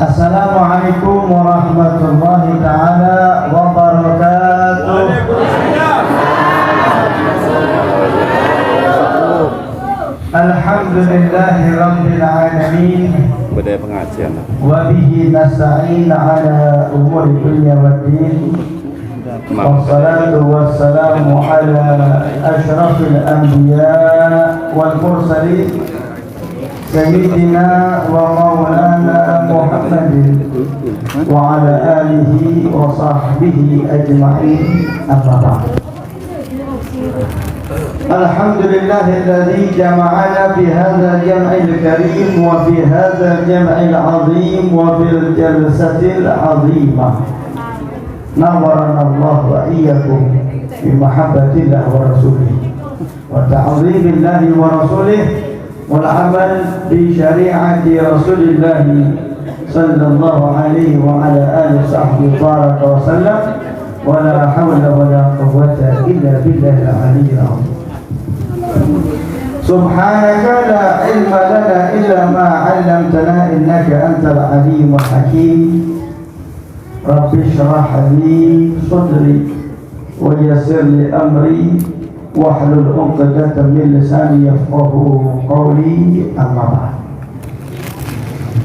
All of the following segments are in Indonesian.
Assalamualaikum warahmatullahi ta'ala wabarakatuh. Alhamdulillahi rabbil alamin. Budaya pengajian. Wa bihi nasta'in ala umuri dunya waddin. Wassalatu wassalamu ala asyrafil anbiya wal mursalin Sayyidina wa maulana Muhammadin wa ala alihi wa sahbihi ajma'in, amma ba'd. Alhamdulillahilladzi jama'ana fi hadzal jam'il karim wa fi hadzal jam'il 'azim wa fil jalsatil 'azimah. Nawwarana Allah wa iyyakum bi mahabbatillah wa rasulih wa ta'dhimillahi wa rasulih wal amal bi syari'ati Rasulillah sallallahu alaihi wa ala alihi sahbihi baraka wa sallam wa la hawla wa la quwwata illa billahil aliyyil azim. Subhanaka la ilma lana illa ma 'allamtana innaka antal alimul hakim. Rabbi shrah li sadri wa yassir li amri wahlul 'uqdatam min lisani yafqahu qawli, amma ba'd.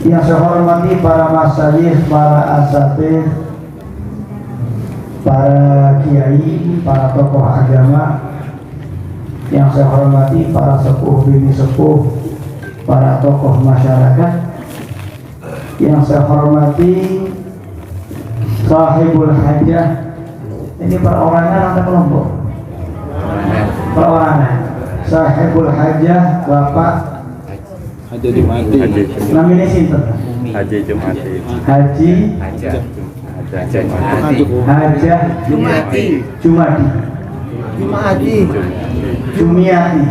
Yang saya hormati para masyayikh, para asatidz, para kiai, para tokoh agama, yang saya hormati para sepuh bini sepuh, para tokoh masyarakat, yang saya hormati sahibul hajah. Ini perorangan atau kelompok? Perorangan. Sahibul hajah Bapak Haji Jumati. namanya sinten? Haji Jumati. Haji Hajah Jumati. Jumiati.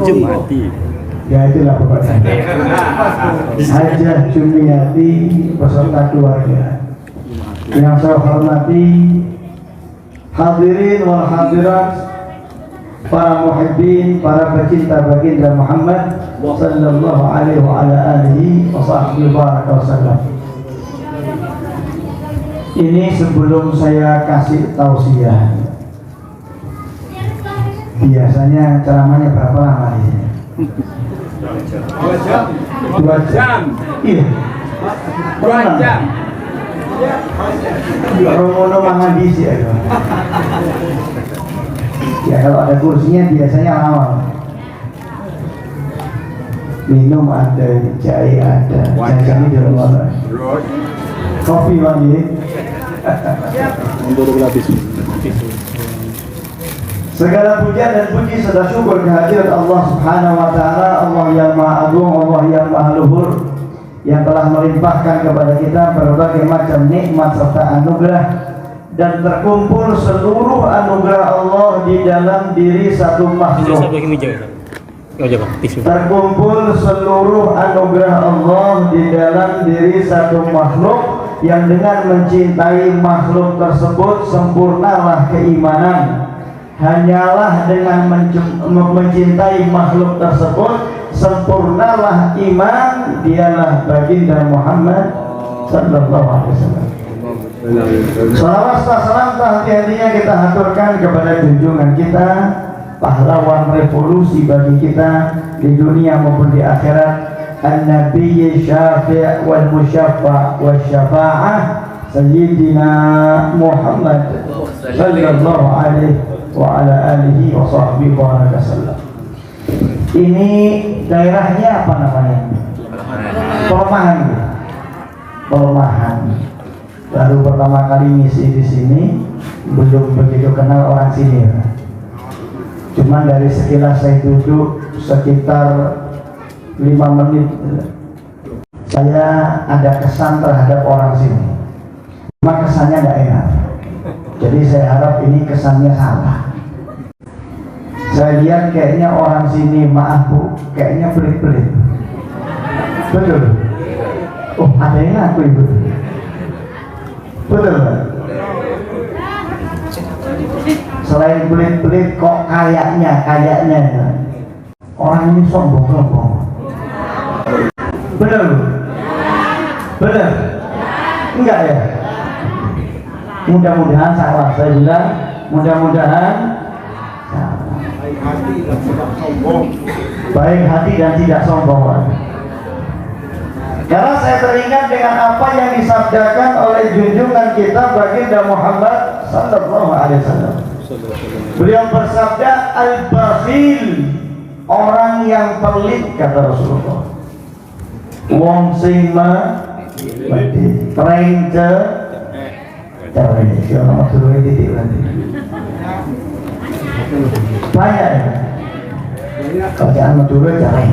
Jumati. Ya itulah pokoknya. Hajah Jumiati beserta keluarga. Yang saya hormati hadirin wal hadirat, para muhibbin, para pecinta baginda Muhammad sallallahu alaihi wa ala alihi wa sahbihi baraka wasallam. Ini sebelum saya kasih tausiah, biasanya ceramahnya berapa lama ini? 2 jam. Iya. 2 jam. Romono menghabisi ya. Ya kalau ada kursinya biasanya lama. Minum ada, cai ada, jajan di rumah. Kopi lagi. Segala pujian dan puji serta syukur kehadirat Allah Subhanahu wa taala, Allah yang Maha Agung, Allah yang Maha Luhur, yang telah melimpahkan kepada kita berbagai macam nikmat serta anugerah, dan terkumpul seluruh anugerah Allah di dalam diri satu makhluk. Terkumpul seluruh anugerah Allah di dalam diri satu makhluk, yang dengan mencintai makhluk tersebut sempurnalah keimanan. Hanyalah dengan mencintai makhluk tersebut sempurnalah iman. Dialah baginda Muhammad sallallahu alaihi wasallam. Salawat salam hati-hatinya kita haturkan kepada junjungan kita, pahlawan revolusi bagi kita di dunia maupun di akhirat, an-nabiy syafi' wal musyaffa' wa syafa'ah sayyidina Muhammad sallallahu alaihi wa ala alihi wa sahbihi wa sallam. Ini daerahnya apa namanya? Perumahan. Perumahan. Baru pertama kali ngisi di sini, belum begitu kenal orang sini. Cuman dari sekilas saya duduk sekitar 5 menit, saya ada kesan terhadap orang sini. Cuma kesannya tidak enak. Jadi saya harap ini kesannya salah. Saya lihat kayaknya orang sini, maaf Bu, kayaknya pelit-pelit. Betul? Oh, ada yang ngaku Ibu. Betul Pak? Selain pelit-pelit kok kayaknya orang ini sombong-sombong. Benar Bu? Benar? Enggak ya? Mudah-mudahan salah. Saya bilang mudah-mudahan salah. Baik hati dan tidak sombong. Karena saya teringat dengan apa yang disabdakan oleh junjungan kita baginda Muhammad sallallahu alaihi wasallam. Beliau bersabda, al-bakhil, orang yang pelit, kata Rasulullah. Wong sing medhi, rengce, carane iki ana turune titik nanti. Banyak ya. Bacaan turune carane.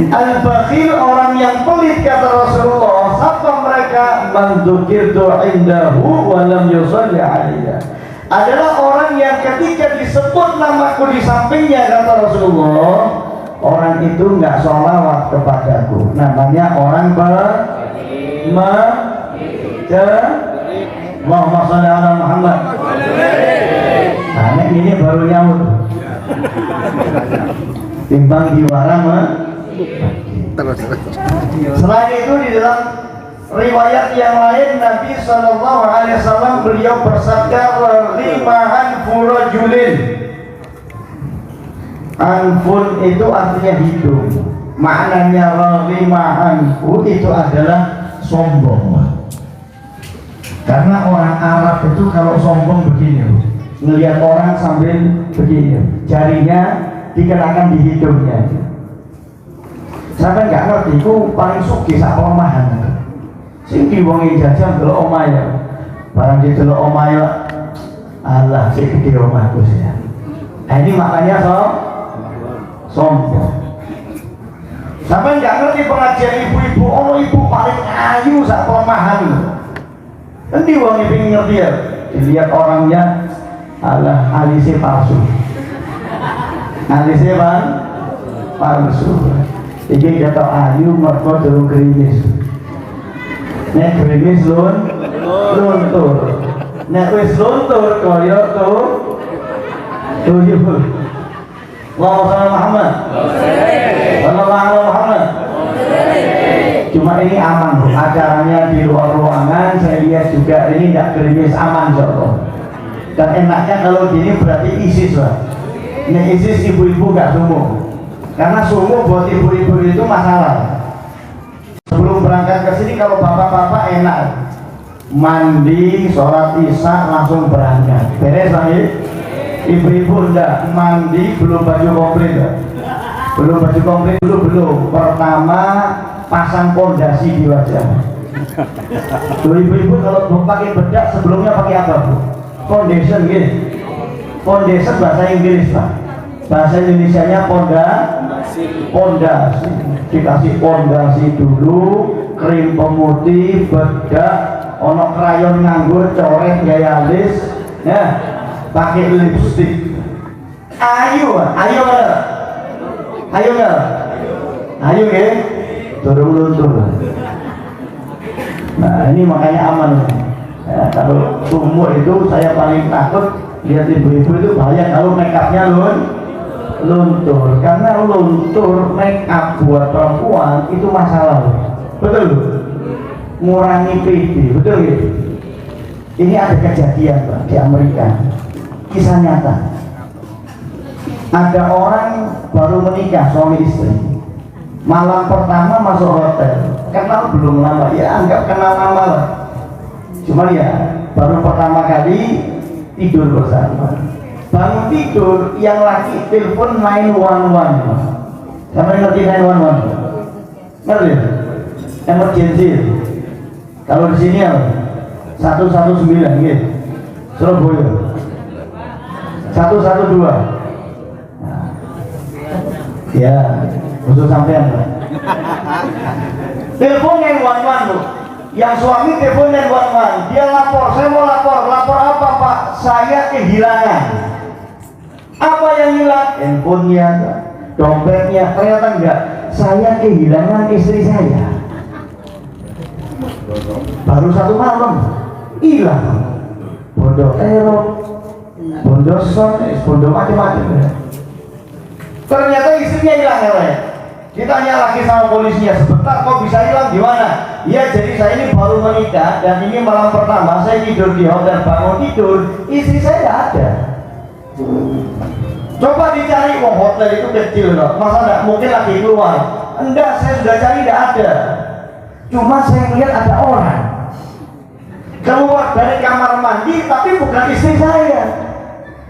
Al-bakhil, orang yang pelit, kata Rasulullah. Siapa mereka? Man dzukirtu indahu wa lam yusalli alayya. Adalah orang yang ketika disebut namaku di sampingnya, kata Rasulullah, orang itu enggak sholawat kepadaku. Namanya orang Allahumma sholli ala Muhammad. Nah, ini baru nyaut. Timbang diwara Selain itu di dalam riwayat yang lain Nabi Shallallahu Alaihi Wasallam beliau bersabda, rimahan furajulin. Anfun itu artinya hidung. Maknanya rimahanfu itu adalah sombong. Karena orang Arab itu kalau sombong begini, ngelihat orang sambil begini, jarinya dikenakan di hidungnya. Sampai nggak ngerti, itu paling suki sak kelemahan. Sing diwongi jajan delok omahe. Barang didelok omahe, Allah sing gede omahku sih. Nah, ini makanya sombong. Sampai nggak ngerti pengajian ibu-ibu, oh ibu paling ayu sak kelemahan. Nanti wong pengen ngerti ya, dilihat orangnya, Allah alisnya palsu. Alisnya palsu. Iki kata ayu mergo durung gerimis. Nek gerimis luntur. Nek wis luntur kaya tuyul. Allahumma shalli Muhammad. Sallallahu alaihi Muhammad. Cuma ini aman, acaranya di luar ruangan. Saya lihat juga ini tidak gerimis, aman insyaallah. Dan enaknya kalau gini berarti ISIS lah. Nek ISIS ibu-ibu gak sumuk. Karena sumuk buat ibu-ibu itu masalah. Sebelum berangkat ke sini kalau bapak-bapak enak mandi, sholat isya langsung berangkat. Beres lagi. Ibu-ibu enggak mandi, belum baju komplit. Belum baju komplit dulu belum. Pertama pasang pondasi di wajah. Ibu-ibu kalau mau pakai bedak sebelumnya pakai apa Bu? Foundation gitu. Foundation bahasa Inggris Pak. Bahasa Indonesianya pondasi. Dikasih pondasi dulu, krim pemutih, bedak, ono krayon nganggur, coret gaya alis, ya, pakai lipstick. Ayo ya, turun luntur. Nah ini makanya aman. Ya, kalau sumur itu saya paling takut lihat ibu-ibu itu bahaya kalau make upnya luntur. Karena luntur make up buat perempuan itu masalah. Betul? Ngurangi PD, betul gitu? Ini ada kejadian Pak, di Amerika. Kisah nyata. Ada orang baru menikah, suami istri. Malam pertama masuk hotel, kenal belum lama, ya anggap kenal lama lah. Cuma ya baru pertama kali tidur bersama. Bangun tidur, yang laki telepon 911. Siapa yang ngerti 911? Ngerti? Emergency. Kalau di sini apa? 119 gitu. Surabaya. 112. Nah. Ya, khusus sampean. Telepon 911 tuh. Yang suami telepon 911, dia lapor, saya mau lapor apa Pak? Saya kehilangan. Apa yang hilang? Handphonenya, dompetnya, ternyata enggak. Saya kehilangan istri saya. Baru satu malam, hilang. Bodoh teror, bodoh son, bodoh macam-macam. Ternyata istrinya hilang ya. Ditanya lagi sama polisinya, sebentar kok bisa hilang gimana? Ya jadi saya ini baru menikah dan ini malam pertama saya tidur di hotel, bangun tidur istri saya tidak ada. Coba dicari, wah hotel itu kecil loh, masa tidak mungkin lagi keluar? Enggak, saya sudah cari tidak ada. Cuma saya melihat ada orang keluar dari kamar mandi tapi bukan istri saya.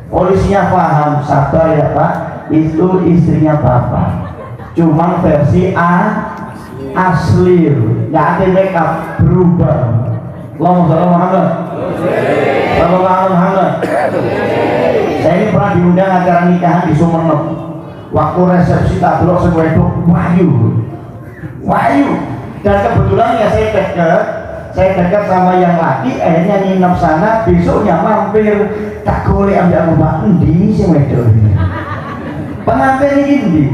Polisinya paham, sabar ya Pak, itu istrinya Bapak. Cuma versi asli, nggak ada makeup, berubah. Allahumma sholli Muhammad. Sallallahu Muhammad. Saya ini pernah diundang acara nikahan di Sumenep. Waktu resepsi tablo semua itu Wahyu. Dan kebetulan ya saya dekat sama yang laki, akhirnya nginep sana, besoknya mampir tak boleh ambil rumah endi sing wedok. Pengantin ini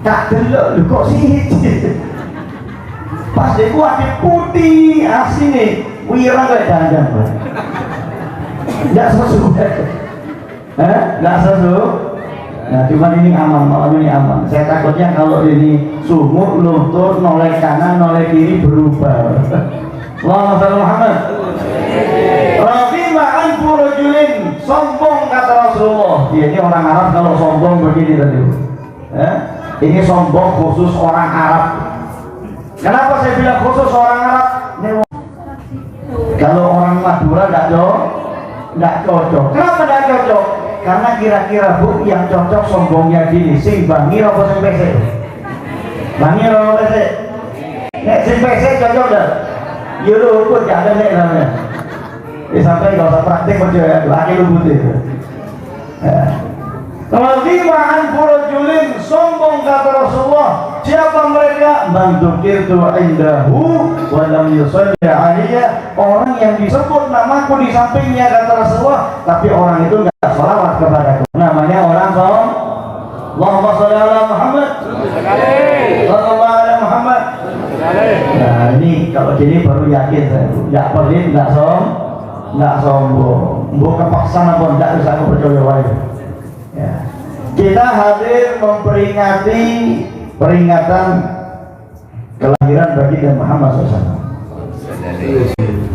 tak delok lho kok sih. Pas deku ade putih asine, wirang kayak dandan. Enggak sesuai. Enggak sesuai. Nah, cuman ini aman, malam ini aman. Saya takutnya kalau ini sumuk, luntur, noleh kanan, noleh kiri berubah. Allahumma sholli Muhammad. Raghima an rajulin, sombong kata Rasulullah. Ya, ini orang Arab kalau sombong begini tadi. Ini sombong khusus orang Arab. Kenapa saya bilang khusus orang Arab? Kalau orang Madura tidak cocok. Kenapa tidak cocok? Karena kira-kira Bu yang cocok sombongnya gini, sing bangir apa sing pesek? Bangir apa pesek? Nek sing pesek cocok dah. Ya lu ukur gak ada nek namanya. Sampai gak usah praktik percaya, laki lu putih. Raghima an rajulin, sombong kata Rasulullah. Siapa mereka? Man dzukirtu indahu wa lam yusalli alayya, orang yang disebut namaku di sampingnya kata Rasulullah, tapi orang itu enggak salawat kepadaku. Namanya orang sombong. Allahumma sholli ala Muhammad. Sallallahu alaihi Muhammad. Nah, ini kalau gini baru yakin saya. Enggak pelit, enggak sombong. Mbok kepaksa apa enggak bisa aku percaya wae. Ya. Kita hadir memperingati peringatan kelahiran baginda Muhammad SAW.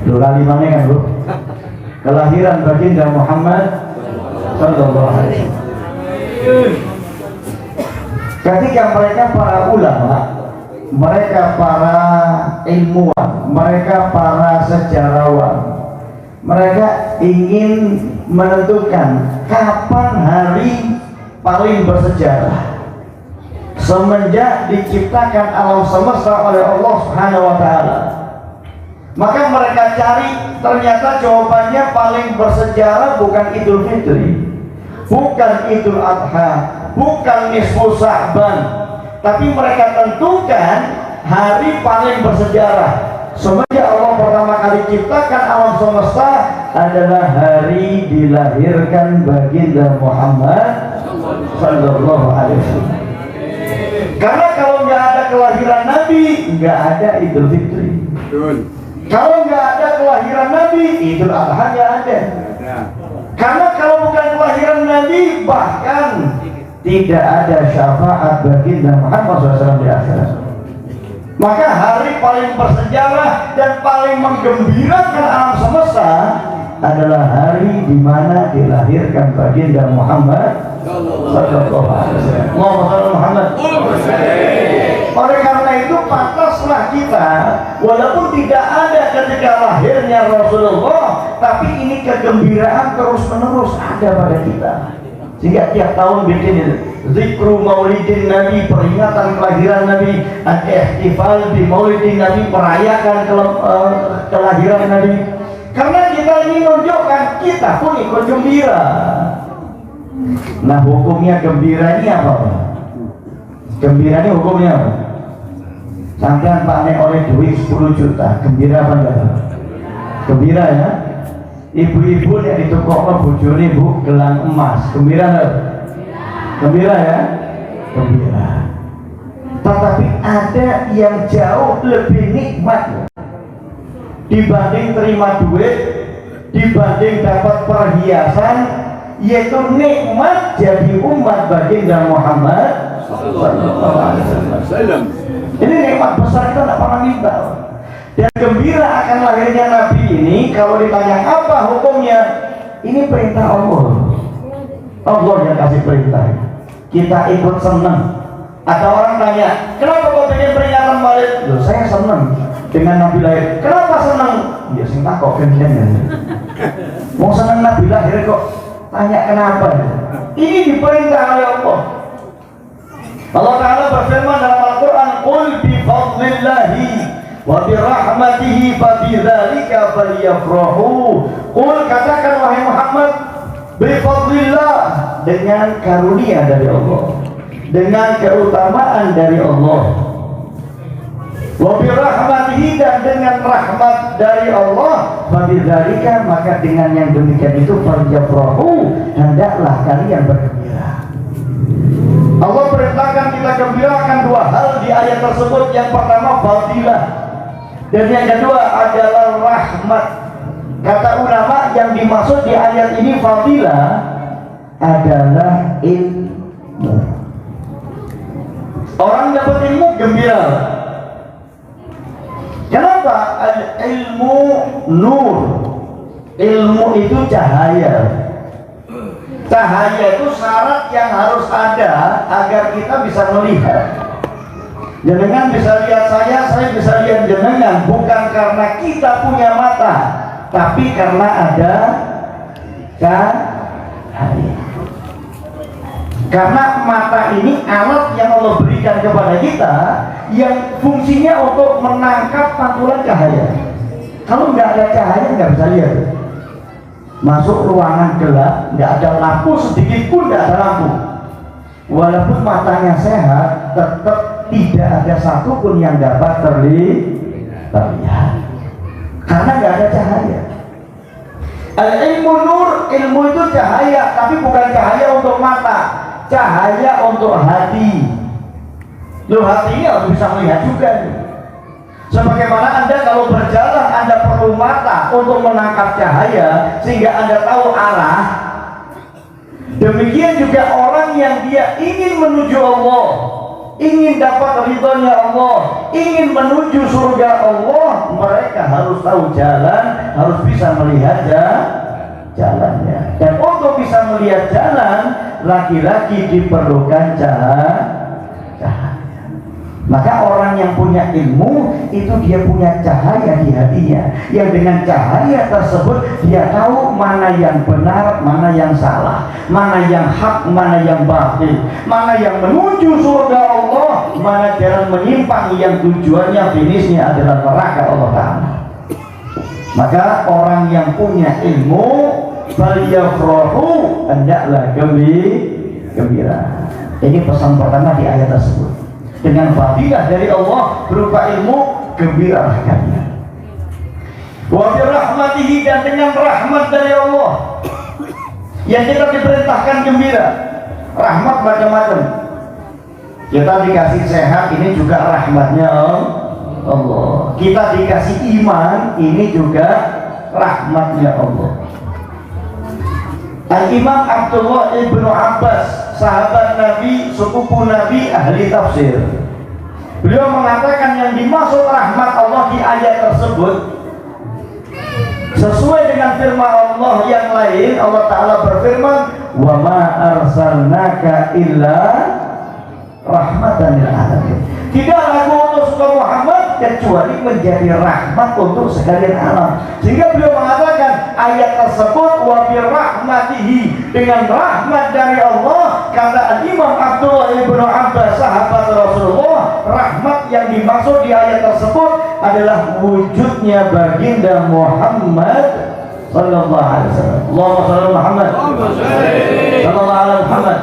Dua kali mana kan Bu? Kelahiran baginda Muhammad Sallallahu Alaihi Wasallam. Ketika mereka para ulama, mereka para ilmuwan, mereka para sejarawan, mereka ingin menentukan kapan hari paling bersejarah semenjak diciptakan alam semesta oleh Allah Subhanahu wa taala. Maka mereka cari, ternyata jawabannya paling bersejarah bukan Idul Fitri, bukan Idul Adha, bukan nisfu Sa'ban, tapi mereka tentukan hari paling bersejarah semenjak Allah pertama kali ciptakan alam semesta adalah hari dilahirkan baginda Muhammad Sallallahu Alaihi Wasallam. Karena kalau nggak ada kelahiran Nabi, nggak ada Idul Fitri. Kalau nggak ada kelahiran Nabi, Idul Adha nggak ada. Karena kalau bukan kelahiran Nabi, bahkan tidak ada syafaat baginda Muhammad SAW di akhirat. Maka hari paling bersejarah dan paling menggembirakan alam semesta adalah hari di mana dilahirkan baginda Muhammad Sallallahu Alaihi Wasallam. Muhammad. Oleh karena itu pantaslah kita, walaupun tidak ada ketika lahirnya Rasulullah, tapi ini kegembiraan terus menerus ada pada kita. Sehingga tiap tahun bikin zikru maulidin Nabi, peringatan kelahiran Nabi, al-ihtifal di maulidin Nabi, merayakan kelahiran Nabi. Karena kita ini menunjukkan kita pun ikut gembira. Nah, hukumnya gembira ini apa? Gembira ini hukumnya apa? Sampai panen oleh duit 10 juta, gembira apa enggak? Gembira ya. Ibu-ibu yang ditukok bojone Bu gelang emas, gembira enggak? Gembira ya? Gembira. Tetapi ada yang jauh lebih nikmat dibanding terima duit, dibanding dapat perhiasan, yaitu nikmat jadi umat baginda Muhammad Sallallahu alaihi wasallam. Ini nikmat besar, kita tidak pernah minta. Dan gembira akan lahirnya Nabi ini, kalau ditanya apa hukumnya, ini perintah Allah. Allah yang kasih perintah. Kita ikut senang. Ada orang tanya, kenapa kau bikin peringatan Maulid? Loh, saya senang dengan Nabi lahir. Kenapa senang? Ya sing tak kok gendeng. Mau senang Nabi lahir kok tanya kenapa? Ini diperintah oleh Allah. Allah Ta'ala berfirman dalam Al-Quran, qul bi fadlillahi wa bi rahmatihi fa bi dzalika falyafrahu. Qul, katakan wahai Muhammad, bi fadlillah, dengan karunia dari Allah, dengan keutamaan dari Allah, wa bi rahmatihi, dan dengan rahmat dari Allah, fa bi dzalika, maka dengan yang demikian itu falyafrahu, hendaklah kalian bergembira. Allah perintahkan kita gembirakan dua hal di ayat tersebut. Yang pertama fadilah, dan yang kedua adalah rahmat. Kata ulama, yang dimaksud di ayat ini fadilah adalah ilmu. Orang dapat ilmu gembira. Kenapa? Al-ilmu nur. Ilmu itu cahaya. Cahaya itu syarat yang harus ada agar kita bisa melihat. Jenengan bisa lihat saya bisa lihat jenengan, bukan karena kita punya mata, tapi karena ada cahaya. Karena mata ini alat yang Allah berikan kepada kita, yang fungsinya untuk menangkap pantulan cahaya. Kalau nggak ada cahaya nggak bisa lihat. Masuk ruangan gelap, nggak ada lampu sedikit pun, nggak ada lampu. Walaupun matanya sehat, tetap tidak ada satupun yang dapat terlihat, karena nggak ada cahaya. Al-ilmu nur, ilmu itu cahaya, tapi bukan cahaya untuk mata, cahaya untuk hati. Loh, hatinya harus bisa melihat juga nih. Sebagaimana Anda kalau berjalan, Anda perlu mata untuk menangkap cahaya sehingga Anda tahu arah. Demikian juga orang yang dia ingin menuju Allah, ingin dapat ridhonya Allah, ingin menuju surga Allah, mereka harus tahu jalan, harus bisa melihat jalannya. Dan untuk bisa melihat jalan, laki-laki diperlukan cahaya. Maka orang yang punya ilmu itu dia punya cahaya di hatinya, yang dengan cahaya tersebut dia tahu mana yang benar, mana yang salah, mana yang hak, mana yang batil, mana yang menuju surga Allah, mana jalan menyimpang yang tujuannya finishnya adalah neraka Allah Ta'ala. Maka orang yang punya ilmu falyafrahu, hendaklah gembira. Ini pesan pertama di ayat tersebut. Dengan fadilah dari Allah berupa ilmu, gembiralah kalian. Wa bi rahmatihi, dan dengan rahmat dari Allah yang kita diperintahkan gembira. Rahmat macam-macam. Kita dikasih sehat, ini juga rahmatnya Allah. Kita dikasih iman, ini juga rahmatnya Allah. Al-Imam Abdullah ibnu Abbas, sahabat Nabi, sepupu Nabi, ahli tafsir, beliau mengatakan yang dimaksud rahmat Allah di ayat tersebut sesuai dengan firman Allah yang lain. Allah Ta'ala berfirman, wa ma arsalnaka illa rahmatan lil alamin. Tidaklah aku utus Muhammad kecuali menjadi rahmat untuk sekalian alam. Sehingga beliau mengatakan ayat tersebut wa bi rahmatihi, dengan rahmat dari Allah. Kata Imam Abdullah ibnu Abbas, sahabat Rasulullah, rahmat yang dimaksud di ayat tersebut adalah wujudnya baginda Muhammad sallallahu alaihi wasallam. Allahumma shalli Muhammad sallallahu alaihi Muhammad.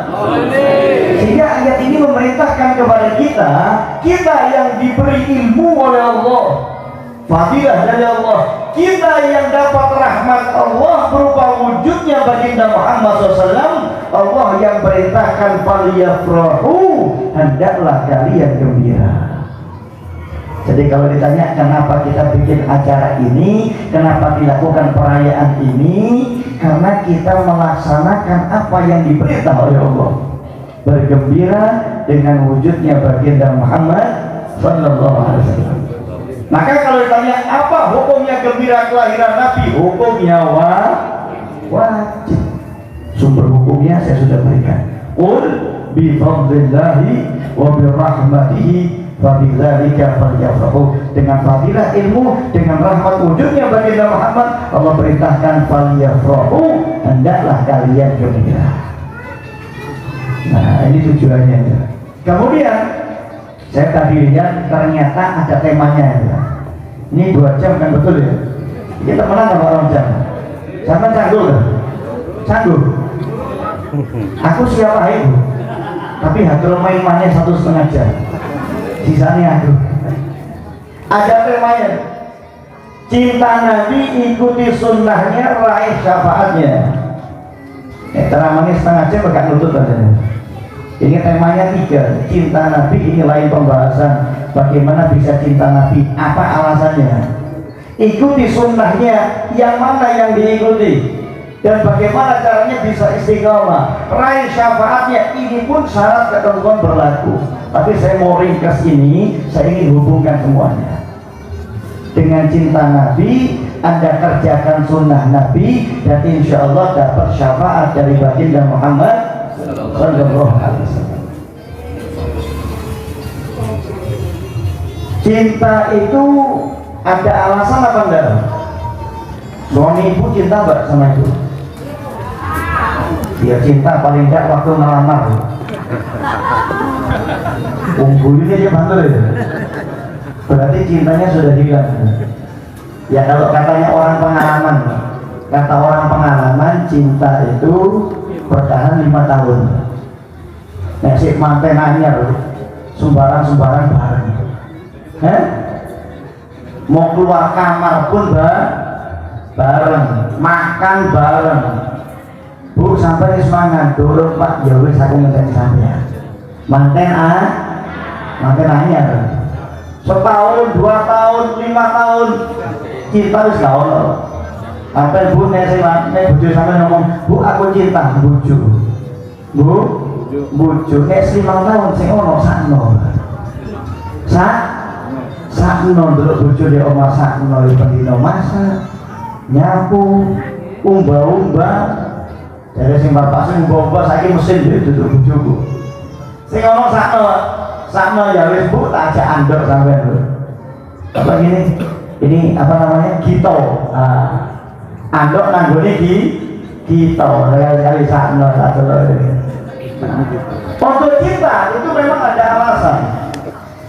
Sehingga ayat ini memerintahkan kepada kita yang diberi ilmu oleh Allah, fadilah dari Allah, kita yang dapat rahmat Allah berupa wujudnya baginda Muhammad SAW. Allah yang perintahkan falyafrahu, hendaklah kalian gembira. Jadi kalau ditanya kenapa kita bikin acara ini, kenapa dilakukan perayaan ini, karena kita melaksanakan apa yang diperintah oleh Allah. Bergembira dengan wujudnya baginda Muhammad sallallahu alaihi wasallam. Maka kalau ditanya apa hukumnya gembira kelahiran Nabi, hukumnya wajib. Sumber hukumnya saya sudah berikan. Qul bi fadlillahi wa bi rahmatihi wa bidzalika falyafrahu. Dengan fadilah ilmu, dengan rahmat wujudnya baginda Muhammad, Allah perintahkan falyafrahu, hendaklah kalian gembira. Nah, ini tujuannya. Kemudian saya tadi lihat ternyata ada temanya ya. Ini 2 jam kan, betul ya? Kita menang sama orang jam. Sama canggung kan? Canggung. Aku siapa itu? Tapi hatul mainannya 1,5 jam. Sisanya aku. Ada temanya. Cinta Nabi, ikuti sunnahnya, raih syafaatnya. Teramanya 1,5 jam agak nutut aja. Ini temanya 3, cinta Nabi. Ini lain pembahasan. Bagaimana bisa cinta Nabi? Apa alasannya? Ikuti sunnahnya, yang mana yang diikuti? Dan bagaimana caranya bisa istiqomah? Raih syafaatnya, ini pun syarat ketentuan berlaku. Tapi saya mau ringkas ini, saya ingin hubungkan semuanya. Dengan cinta Nabi, Anda kerjakan sunnah Nabi, dan insya Allah dapat syafaat dari baginda Muhammad sallallahu alaihi wasallam. Cinta itu ada alasan apa enggak? Suami ibu cinta enggak sama itu? Dia cinta paling enggak waktu melamar. Ini dia bantu ya. Berarti cintanya sudah hilang. Ya kalau katanya orang pengalaman, kata orang pengalaman, cinta itu bertahan 5 tahun. Nek sik manten anyar, sumbaran-sumbaran bareng. Mau keluar kamar pun bareng, makan bareng. Bu sampai semangat dulu Pak, ya wis aku ngenteni sampean. Manten anyar. Setahun, 2 tahun, 5 tahun, cinta wis gak ono. Sampai bu nek bojo sampean ngomong, "Bu aku cinta bojo." Bojo nek 5 tahun sing ono sakno. Sakno ndelok bojo di omah sakno pendino masak, nyapu, umba-umba. Dari sing bapak sing umba-umba saiki mesin yo duduk bojoku. Sing ono sakno ya wis Bu tak ajak andok sampean lho. Apa ini apa namanya? Gito. Andok nanggone gito, kali sakno satu lho. Untuk cinta itu memang ada alasan.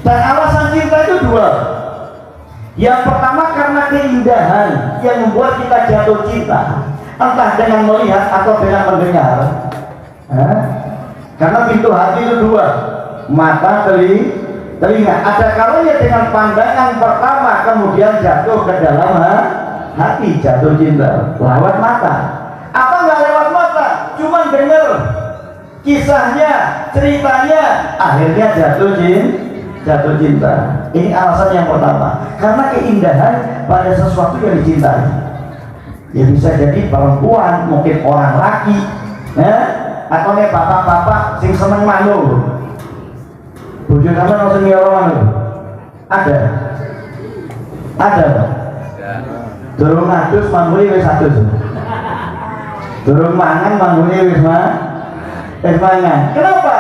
Dan alasan cinta itu 2. Yang pertama karena keindahan yang membuat kita jatuh cinta, entah dengan melihat atau dengan mendengar. Karena pintu hati itu 2, mata, telinga. Ada kalanya dengan pandangan pertama kemudian jatuh ke dalam hati, jatuh cinta lewat mata. Apa nggak lewat mata? Cuman dengar kisahnya, ceritanya, akhirnya jatuh cinta. Ini alasan yang pertama, karena keindahan pada sesuatu yang dicintai. Ya bisa jadi perempuan, mungkin orang laki, atau nih bapak-bapak sing seneng manul. Bojo sampean ono sing nyoro manul? Ada. Durung adus manggune wis adus. Durung mangan manggune wis mangan. Kenapa?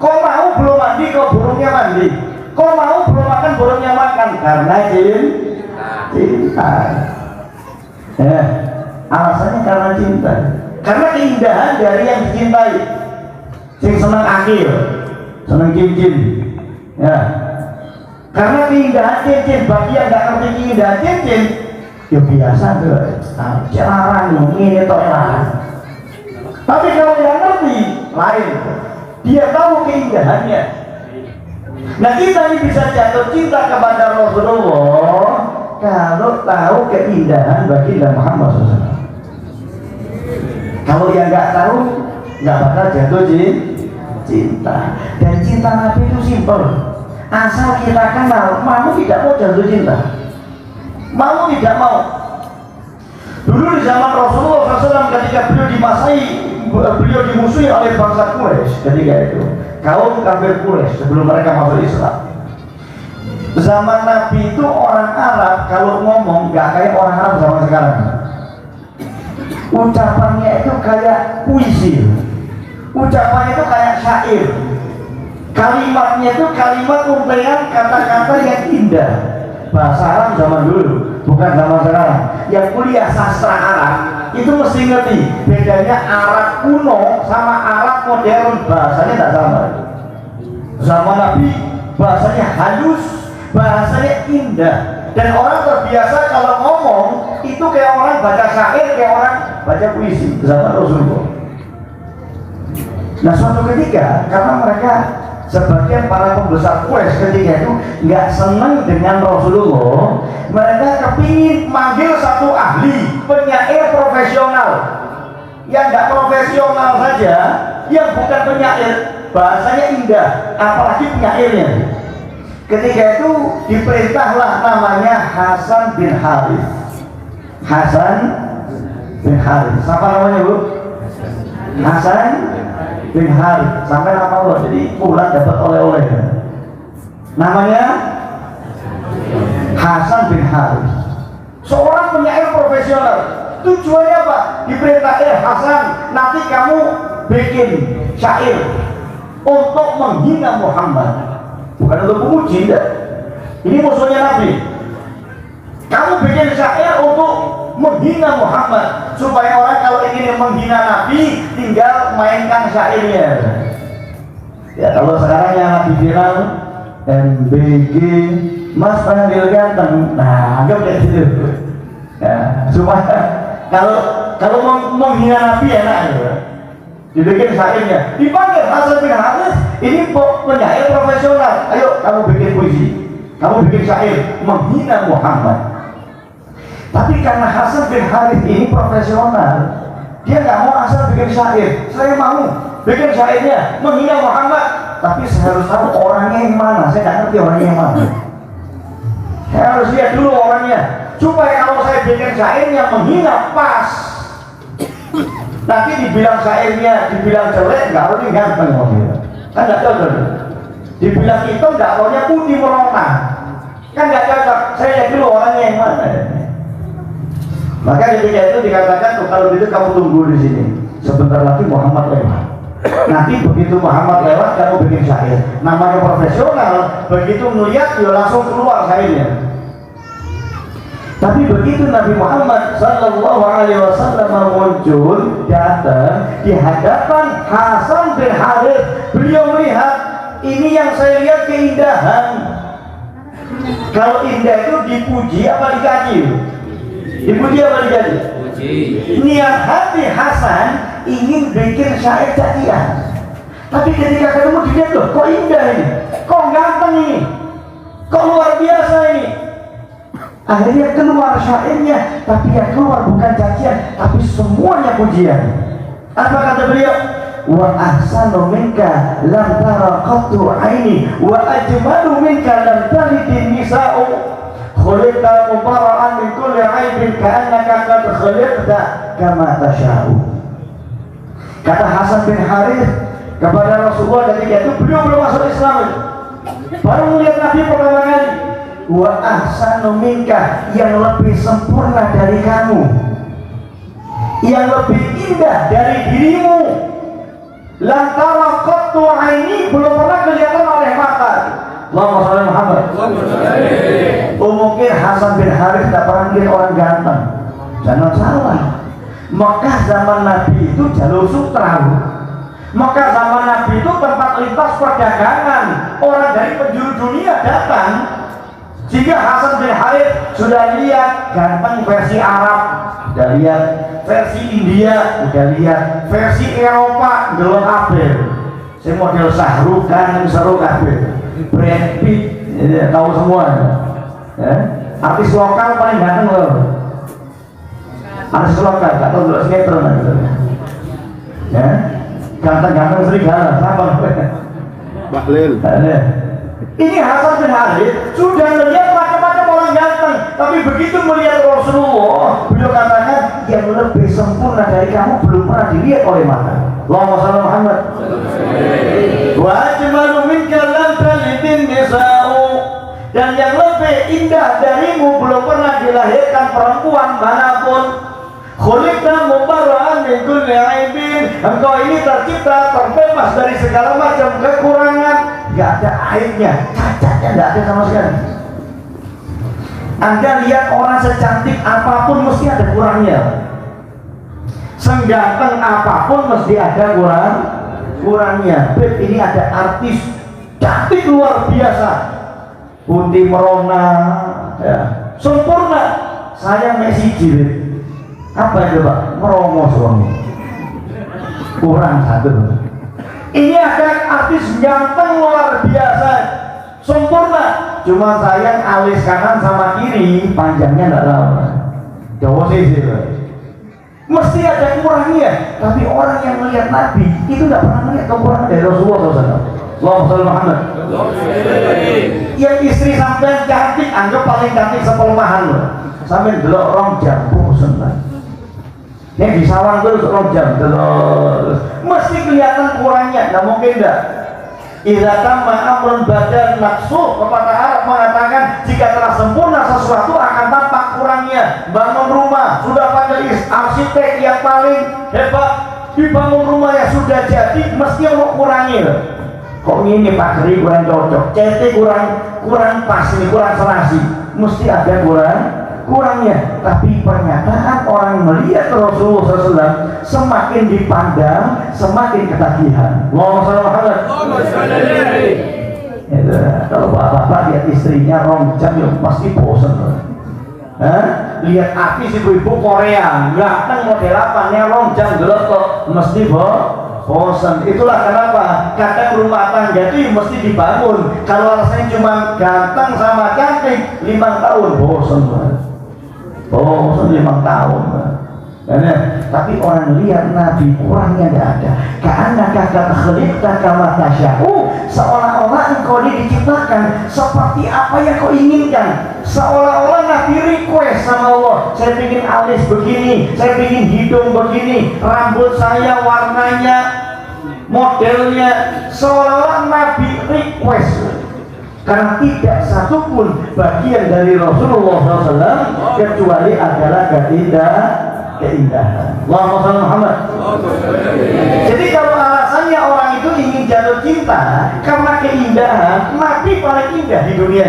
Kok mau belum mandi, kok burungnya mandi? Kok mau belum makan, burungnya makan? Karena cinta. Alasannya karena cinta. Karena keindahan dari yang dicintai. Sing seneng akil, seneng cincin. Ya. Karena keindahan cincin, bagi yang nggak ngerti keindahan cincin, ya biasa tuh. Larang, ini toh larang. Tapi kalau yang ngerti, lain. Dia tahu keindahannya. Nah kita ini bisa jatuh cinta kepada Rasulullah kalau tahu keindahan baginda Muhammad SAW. Kalau yang nggak tahu, nggak bakal jatuh cinta. Dan cinta Nabi itu simpel. Asal kita kenal, mau tidak mau jatuh cinta. Mau tidak mau. Dulu di zaman Rasulullah SAW ketika beliau dimusuhi oleh bangsa Quraisy ketika itu, kaum kafir Quraisy sebelum mereka masuk Islam. Zaman Nabi itu orang Arab kalau ngomong nggak kayak orang Arab zaman sekarang. Ucapannya itu kayak puisi, ucapannya itu kayak syair, kalimatnya itu kalimat untaian kata-kata yang indah. Bahasa Arab zaman dulu, bukan zaman sekarang. Yang kuliah sastra Arab itu mesti ngerti bedanya Arab kuno sama Arab modern, bahasanya tak sama. Zaman Nabi bahasanya halus, bahasanya indah, dan orang terbiasa kalau ngomong itu kayak orang baca syair, kayak orang baca puisi zaman Rasulullah. Nah suatu ketika karena mereka sebagian para pembesar Quraisy ketika itu nggak senang dengan Rasulullah, mereka kepingin manggil satu ahli penyair profesional yang nggak profesional saja, yang bukan penyair, bahasanya indah, apalagi penyairnya. Ketika itu diperintahlah namanya Hasan bin Harith. Hasan bin Harith. Siapa namanya Bu? Hasan bin Harith. Sampai nama Allah. Jadi pulang dapat oleh-oleh. Namanya Hasan bin Harith. Seorang penyair profesional. Tujuannya apa? Diperintah Hasan, nanti kamu bikin syair untuk menghina Muhammad. Bukan untuk memuji, tidak. Ini musuhnya Nabi. Kamu bikin syair untuk menghina Muhammad, supaya orang kalau ingin menghina Nabi tinggal mainkan syairnya. Ya kalau sekarang yang lagi viral MBG Mas panggil ganteng, nah anggap kayak gitu. Ya, supaya kalau menghina Nabi enak gitu. Dibikin syairnya, dipanggil Hasan bin Harith, ini penyair profesional. Ayo kamu bikin puisi, kamu bikin syair menghina Muhammad. Tapi karena Hasan bin Harith ini profesional, dia nggak mau asal bikin syair. Saya mau bikin syairnya menghina Muhammad, tapi saya harus tahu orangnya yang mana. Saya nggak ngerti orangnya yang mana. Saya harus lihat dulu orangnya, supaya kalau saya bikin syairnya menghina pas. Nanti dibilang syairnya, dibilang jelek, nggak boleh ganteng mobil. Kan nggak cocok. Dibilang itu nggak taunya putih merona. Kan nggak cocok. Saya lihat dulu orangnya yang mana. Maka ketika itu dikatakan tuh kalau gitu kamu tunggu di sini. Sebentar lagi Muhammad lewat. Nanti begitu Muhammad lewat kamu bikin syair. Namanya profesional. Begitu melihat dia langsung keluar syairnya. Tapi begitu Nabi Muhammad Sallallahu Alaihi Wasallam muncul datang di hadapan Hasan bin Harith, beliau melihat ini yang saya lihat keindahan. Kalau indah itu dipuji apa dikaji? Dipuji apa dikaji? Niat hati Hasan ingin bikin syair cacian. Tapi ketika ketemu dia loh, kok indah ini, kok ganteng ini, kok luar biasa ini. Akhirnya keluar syairnya, tapi yang keluar bukan cacian, tapi semuanya pujian. Apa kata beliau? Wa ahsanu minka lam tara qattu aini wa ajmalu minka lam talidin nisa'u khuliqta mubara'an min kulli aibin ka'annaka qad khuliqta kama tasha'u. Kata Hasan bin Harith kepada Rasulullah ketika itu beliau belum masuk Islam, baru melihat Nabi pertama kali. Wa ahsanu minka, yang lebih sempurna dari kamu, yang lebih indah dari dirimu, lantara qattu aini, belum pernah kelihatan oleh mata. Allahumma shalli Muhammad. Mungkin Hasan bin Harith tak panggil orang ganteng. Jangan salah, Mekah zaman Nabi itu jalur sutra. Mekah zaman Nabi itu tempat lintas perdagangan, orang dari penjuru dunia datang. Jika Hasan bin Harith sudah lihat ganteng versi Arab, sudah lihat versi India, sudah lihat versi Eropa, belum Abel. Saya model Sahrukan, Abel, Brad Pitt, ya, tahu semua. Ya. Artis lokal paling ganteng loh. Artis lokal, gak tahu dulu sinetron gitu. Ya, ganteng-ganteng serigala, siapa namanya? Bahlil. Ini Hasan bin Harith sudah melihat macam-macam orang ganteng, tapi begitu melihat Rasulullah, beliau katakan yang lebih sempurna dari kamu belum pernah dilihat oleh mata. Allahumma shalli ala Muhammad. Wa ajmalu minka lam talidin nisa'u, dan yang lebih indah darimu belum pernah dilahirkan perempuan manapun. Khuliqta mubarra'an min kulli aibin, engkau ini tercipta terbebas dari segala macam kekurangan, enggak ada aibnya, cacatnya enggak ada sama sekali. Anda lihat orang secantik apapun mesti ada kurangnya, seganteng apapun mesti ada kurangnya. Beb, ini ada artis cantik luar biasa, putih merona, ya, sempurna, saya Messi jilid. Apa itu Pak? Merongos suami, kurang satu. Ini ada artis ganteng luar biasa, sempurna, cuma sayang alis kanan sama kiri panjangnya enggak lama, jauh sih. Mesti ada kurangnya, tapi orang yang melihat Nabi itu enggak pernah melihat kekurangan dari Rasulullah SAW. Allahumma shalli ala Muhammad. Yang istri sampai cantik, anggap paling cantik sepelmahan loh, sampai delok rong jam bosan. Yang disawang terus rong jam terus, mesti kelihatan kurangnya. Nah mungkin enggak. Idza tamma amrun badal naqsu, pepatah Arab mengatakan jika telah sempurna sesuatu akan tampak kurangnya. Bangun rumah sudah panggil arsitek yang paling hebat, dibangun rumah yang sudah jadi mesti mau kurangnya. Kok ini Pak Geri kurang cocok, CT kurang pas, ini kurang serasi, mesti ada kurangnya. Tapi pernyataan orang melihat Rasulullah SAW semakin dipandang semakin ketagihan. Allahumma shalli ala Muhammad. Kalau bapak-bapak lihat istrinya rong jam ya pasti bosan. Lihat artis ibu-ibu Korea ganteng model apanya rong jam gelap kok mesti bosan. Itulah kenapa kadang rumah tangga itu mesti dibangun. Kalau alasannya cuma ganteng sama cantik 5 tahun bosan. Bosan 5 tahun. Tapi orang lihat Nabi kurangnya tidak ada. Karena kata khuliqta kama tasya'u, seolah-olah engkau ini diciptakan seperti apa yang kau inginkan. Seolah-olah Nabi request sama Allah, saya ingin alis begini, saya ingin hidung begini, rambut saya warnanya, modelnya. Seolah-olah Nabi request. Karena tidak satupun bagian dari Rasulullah SAW kecuali adalah keindahan. Allahumma shalli ala Muhammad. Jadi kalau alasannya orang itu ingin jatuh cinta karena keindahan, Nabi paling indah di dunia.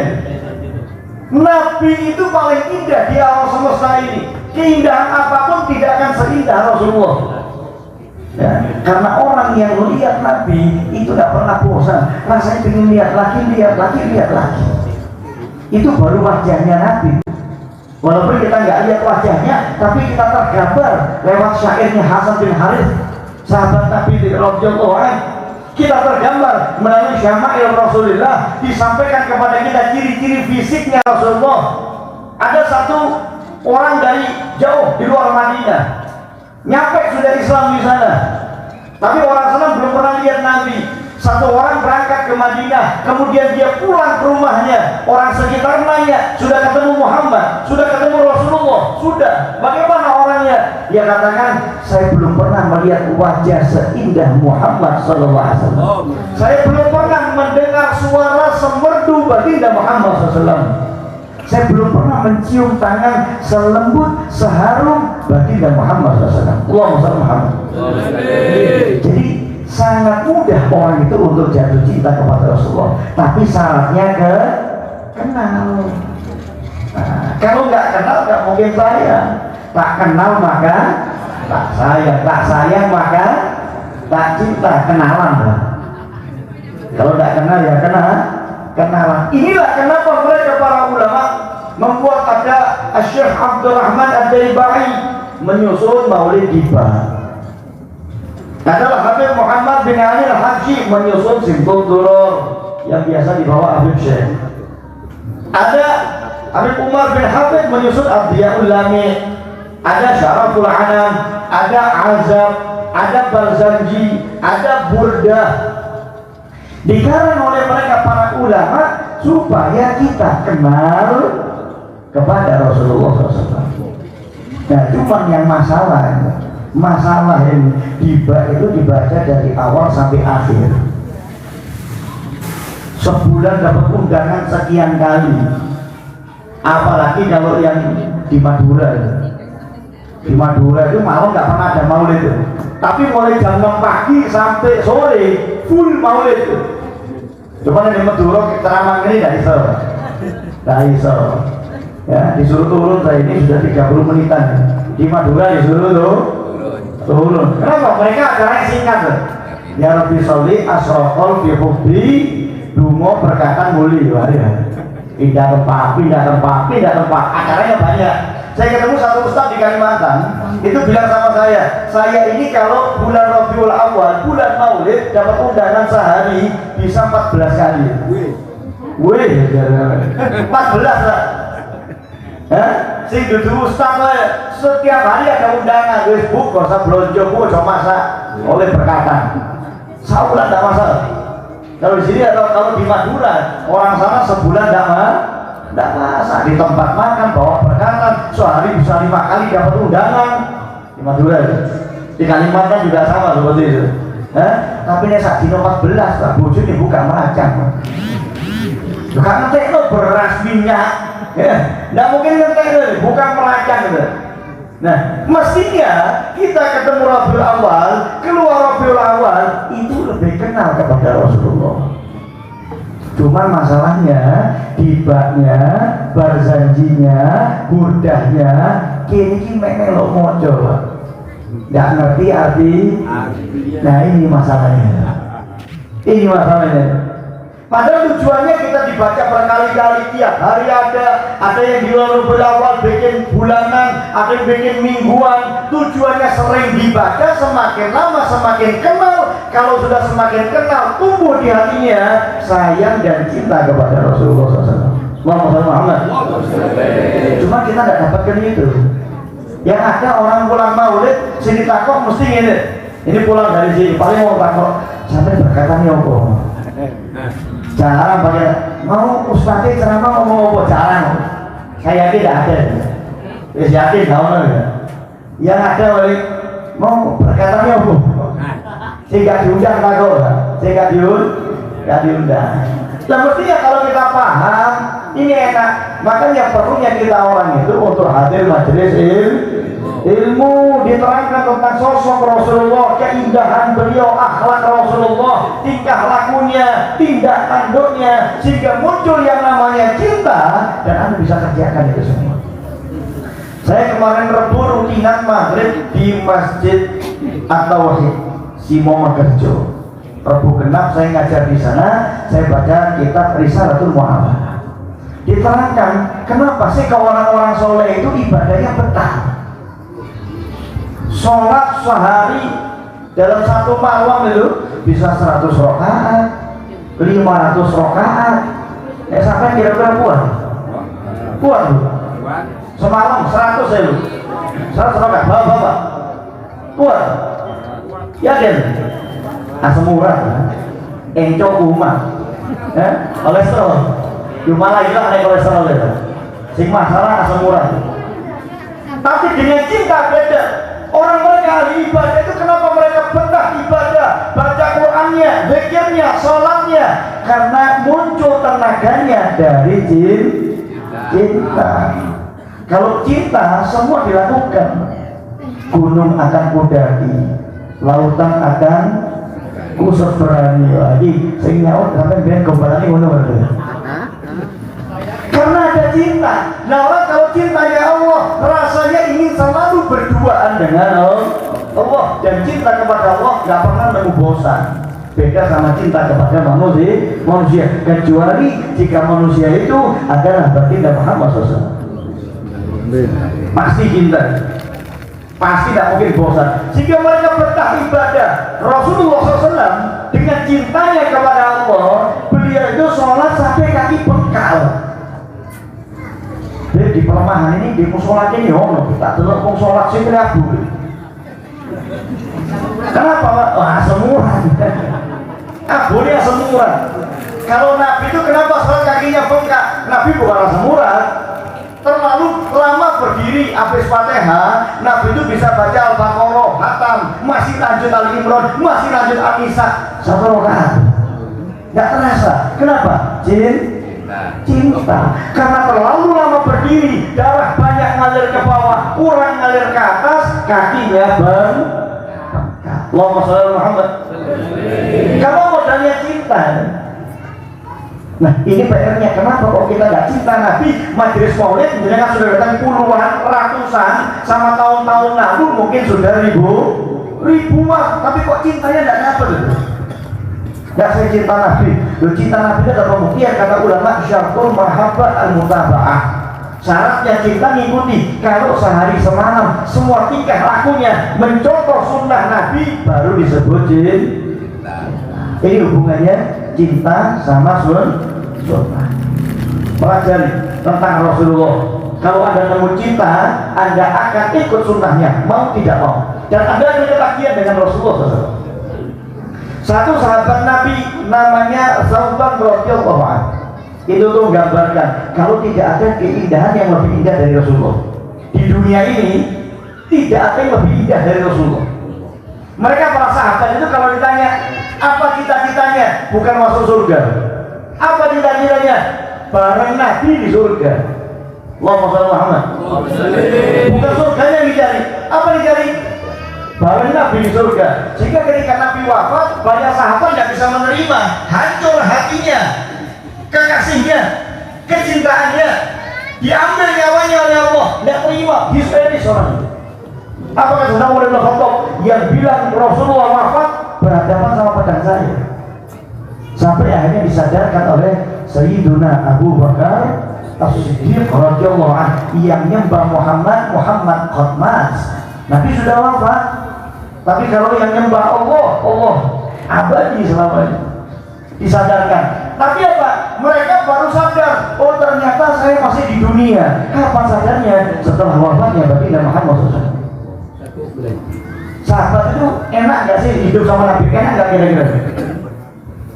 Nabi itu paling indah di alam semesta ini. Keindahan apapun tidak akan seindah Rasulullah. Ya, karena orang yang melihat Nabi itu tidak pernah bosan, rasanya ingin lihat lagi. Itu baru wajahnya Nabi. Walaupun kita nggak lihat wajahnya, tapi kita tergambar lewat syairnya Hasan bin Harith, sahabat Nabi radhiyallahu anhu. Kita tergambar melalui syama'il Rasulullah, disampaikan kepada kita ciri-ciri fisiknya Rasulullah. Ada satu orang dari jauh di luar Madinah, nyampe sudah Islam di sana, tapi orang sana belum pernah lihat Nabi. Satu orang berangkat ke Madinah, kemudian dia pulang ke rumahnya. Orang sekitar nanya, sudah ketemu Muhammad, sudah ketemu Rasulullah, sudah. Bagaimana orangnya? Dia katakan, saya belum pernah melihat wajah seindah Muhammad SAW. Saya belum pernah mendengar suara semerdu baginda Muhammad SAW. Saya belum pernah mencium tangan selembut, seharum baginda Muhammad SAW. Allahumma shalli ala Muhammad. Jadi sangat mudah orang itu untuk jatuh cinta kepada Rasulullah, tapi syaratnya kenal. Nah, kalau nggak kenal nggak mungkin sayang. Tak kenal maka tak sayang, tak sayang maka tak cinta. Kenalan lah. Kalau nggak kenal ya kenalan. Inilah kenapa mereka para ulama membuat ada Syekh Abdurrahman Ad-Daibai menyusun Maulid Diba. Adalah Habib Muhammad bin Ali Al-Haji menyusun Simtul Duror yang biasa dibawa Habib Syekh. Ada Habib Umar bin Habib menyusun Abdiyaul Lami. Ada Syaraful Anam, ada Azab, ada Barzanji, ada Burdah. Dikarang oleh mereka para ulama supaya kita kenal kepada Rasulullah SAW. Nah, cuma yang masalah Masalah ini itu dibaca dari awal sampai akhir. Sebulan dapat undangan sekian kali. Apalagi kalau yang di Madura. Di Madura itu malam nggak pernah ada maulid itu. Tapi mulai jam 6 pagi sampai sore full maulid itu. Cuma di Madura ceramah ini nggak iso. Ya, disuruh turun saya ini sudah 30 menitan. Di Madura disuruh turun. Kenapa? Mereka acaranya singkat. Ya Rabbi sholli asraqal fi hubbi dungo berkatan muli. Pindah tempat. Acaranya banyak. Saya ketemu satu ustaz di Kalimantan, itu bilang sama saya ini kalau bulan Rabiul Awal, bulan Maulid dapat undangan sehari bisa 14 kali. Wih, 14 lah. Sing dudu ustaz setiap hari ada undangan, wis bu, gak usah blonjo, bu, coba masak oleh berkatan. Sebulan tidak masalah. Kalau di sini atau kalau di Madura, orang sana sebulan tidak masak. Di tempat makan bawa berkatan, sehari bisa 5 kali dapat undangan. Di Madura itu. Di Kalimantan juga sama seperti itu. Tapi ini saat dino 14, Pak Bojo ini buka macam. Karena tekno beras minyak. Nggak mungkin ngetek, bukan merancang gitu. Nah, mestinya kita ketemu Rabiul Awal, keluar Rabiul Awal itu lebih kenal kepada Rasulullah. Cuman masalahnya, tibanya, barzanjinya, burdahnya, kini melo mojo, nggak ngerti arti. Nah ini masalahnya. Padahal tujuannya kita dibaca berkali-kali tiap hari ada yang di luar Awal bikin bulanan, ada yang bikin mingguan. Tujuannya sering dibaca, semakin lama semakin kenal. Kalau sudah semakin kenal, tumbuh di hatinya sayang dan cinta kepada Rasulullah SAW. Muhammad. Cuma kita nggak dapatkan itu. Yang ada orang pulang maulid, sini takut mesti ini pulang dari sini paling mau takut. Sampai berkatanya apa? Jarang pakai mau ustadz ceramah ngomong apa jarang. Saya yakin tidak ada. Yakin tahu nggak? Yang ada balik mau berkatanya apa? Sehingga diundang takut, sehingga diundang. Dan mestinya kalau kita paham ini enak. Makanya perlunya kita orang itu untuk hadir majelis ilmu, diterangkan tentang sosok Rasulullah, keindahan beliau, akhlak Rasulullah, tingkah lakunya, tindak tanduknya, sehingga muncul yang namanya cinta. Dan Anda bisa kerjakan itu semua. Saya kemarin Rebu rutinan maghrib di Masjid At-Tauhid Simomakerjo. Rebu genap saya ngajar di sana, saya baca kitab Risalatul Mu'amalah. Diterangkan kenapa sih kalau orang-orang soleh itu ibadahnya betah. Sholat sehari dalam satu malam itu bisa 100 rakaat, 500 rakaat. Sampai kira-kira kuat semalam 100 ya lu 100 rakaat bapak kuat yakin asam urat encok umat kolesterol cuma lagi lah ada kolesterol itu sing masalah asam urat. Tapi dengan cinta beda. Orang mereka ahli ibadah itu kenapa mereka betah ibadah, baca Qur'annya, zikirnya, sholatnya, karena muncul tenaganya dari cinta. Kalau cinta semua dilakukan. Gunung akan kudaki, lautan akan kuseberani lagi, sehingga sampai biar kembali gunung berarti. Karena ada cinta. Nah orang kalau cintanya Allah, rasanya ingin selalu berduaan dengan Allah. Dan cinta kepada Allah gak pernah nemu bosan. Beda sama cinta kepada manusia. Kecuali jika manusia itu adalah baginda Muhammad SAW. Pasti cinta, pasti tidak mungkin bosan. Sehingga mereka betah ibadah. Rasulullah SAW dengan cintanya kepada Allah, beliau itu sholat sampai kaki bengkal. Jadi di pelemahan ini di musola ini kita telur sholat sih Abu. Kenapa? Wah semuran. Abu ini semuran. Kalau Nabi itu kenapa sholat kakinya bengkak? Nabi bukan semuran. terlalu lama berdiri habis Fatihah, Nabi itu bisa baca Al-Baqarah, hatam, masih lanjut Al-Imran, masih lanjut An-Nisa, satu rakaat. Nggak terasa. Kenapa? Cinta. Karena terlalu lama berdiri, darah banyak ngalir ke bawah, kurang ngalir ke atas, kakinya bengkak. Allahumma sholli ala Muhammad. Kalau modalnya cinta. Nah, ini PR-nya. Kenapa kok kita nggak cinta Nabi? Majelis Maulid misalnya sudah datang puluhan, ratusan, sama tahun-tahun lalu mungkin sudah ribuan, tapi kok cintanya nggak dapat itu? Nggak, saya cinta Nabi. Cinta Nabi itu ada pembuktian, kata ulama, syartul mahabbah al-mutaba'ah. Syaratnya cinta ngikuti. Kalau sehari semalam semua tingkah lakunya mencontoh sunnah Nabi, baru disebut cinta. Ini hubungannya cinta sama sunnah. Pelajari tentang Rasulullah. Kalau Anda nemu cinta, Anda akan ikut sunnahnya, mau tidak mau. Dan Anda akan ketagihan dengan Rasulullah SAW. Satu sahabat Nabi namanya Sauban radhiyallahu anhu. Itu tuh menggambarkan kalau tidak ada keindahan yang lebih indah dari Rasulullah. Di dunia ini tidak ada yang lebih indah dari Rasulullah. Mereka para sahabat itu kalau ditanya apa cita-citanya, bukan masuk surga. Apa cita-citanya? Bareng Nabi di surga. Allahumma sholli ala Muhammad. Bukan surganya yang dicari. Apa dicari? Bareng Nabi di surga. Sehingga ketika Nabi wafat, banyak sahabat tidak bisa menerima, hancur hatinya, kekasihnya, kecintaannya, diambil nyawanya oleh Allah, tidak terima, histeris orang itu. Apakah sudah mulai Khattab yang bilang Rasulullah wafat berhadapan sama pedang saya, sampai akhirnya disadarkan oleh Sayyiduna Abu Bakar As-Siddiq radhiyallahu anhu yang nyembah Muhammad Khatmas. Nabi sudah wafat, tapi kalau yang nyembah Allah abadi selamanya. Disadarkan. Tapi apa? Mereka baru sadar, oh ternyata saya masih di dunia. Kapan sadarnya? Setelah wafatnya baginda Muhammad SAW. Sahabat itu enak gak sih hidup sama Nabi? Enak gak kira-kira?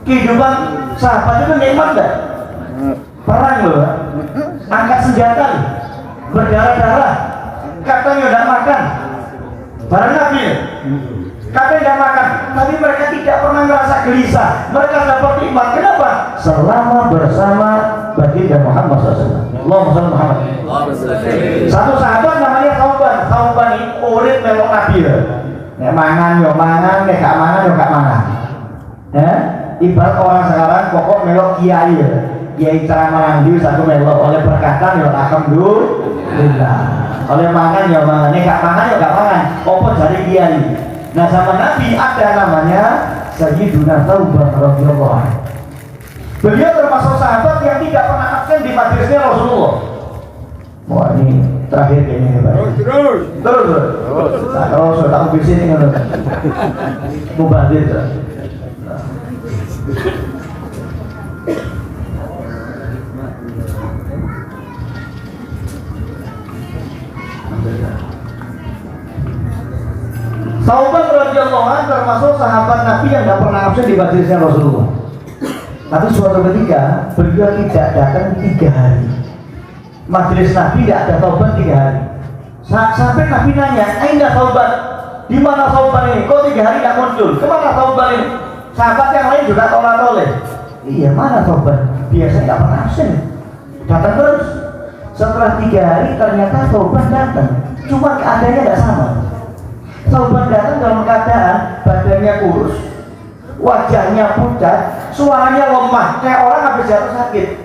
Kehidupan sahabat itu nikmat gak? Perang loh, angkat senjata, berdarah-darah, katanya udah makan. Barang Nabi, katanya udah makan, tapi mereka tidak pernah merasa gelisah. Mereka dapat nikmat. Kenapa? Selama bersama baginda Muhammad SAW. Allahumma sholli Muhammad. Satu sahabat namanya Sauban ini urip melok Nabi ya. Nek mangan yo mangan, nek gak mangan yo gak mangan. Ibarat orang sekarang pokok melok kiai ya. Kiai ceramah nanti satu melok oleh berkatan yo alhamdulillah. Oleh mangan yo mangan, nek gak mangan yo gak mangan. Opo dari kiai. Nah sama Nabi ada namanya Sayyiduna Sauban radhiyallahu anhu. Beliau termasuk sahabat yang tidak pernah absen di majelisnya Rasulullah. Wah ini terakhir kayaknya Pak. Terus. Nah, kalau sudah tak habis ini kan mubazir. Sauban radhiyallahu anhu termasuk sahabat Nabi yang tidak pernah absen di majelisnya Rasulullah. Tapi suatu ketika beliau tidak datang 3 hari. Majelis Nabi tidak ada Sauban 3 hari. Sampai Nabi nanya, "Aina Sauban? Di mana Sauban ini? Kok 3 hari tidak muncul? Kemana Sauban ini?" Sahabat yang lain juga tolak-tolak. Iya, mana Sauban? Biasanya tidak pernah absen. Datang terus. Setelah 3 hari ternyata Sauban datang. Cuma keadaannya tidak sama. Sauban datang dalam keadaan badannya kurus, wajahnya pucat, suaranya lemah, kayak orang habis jatuh sakit.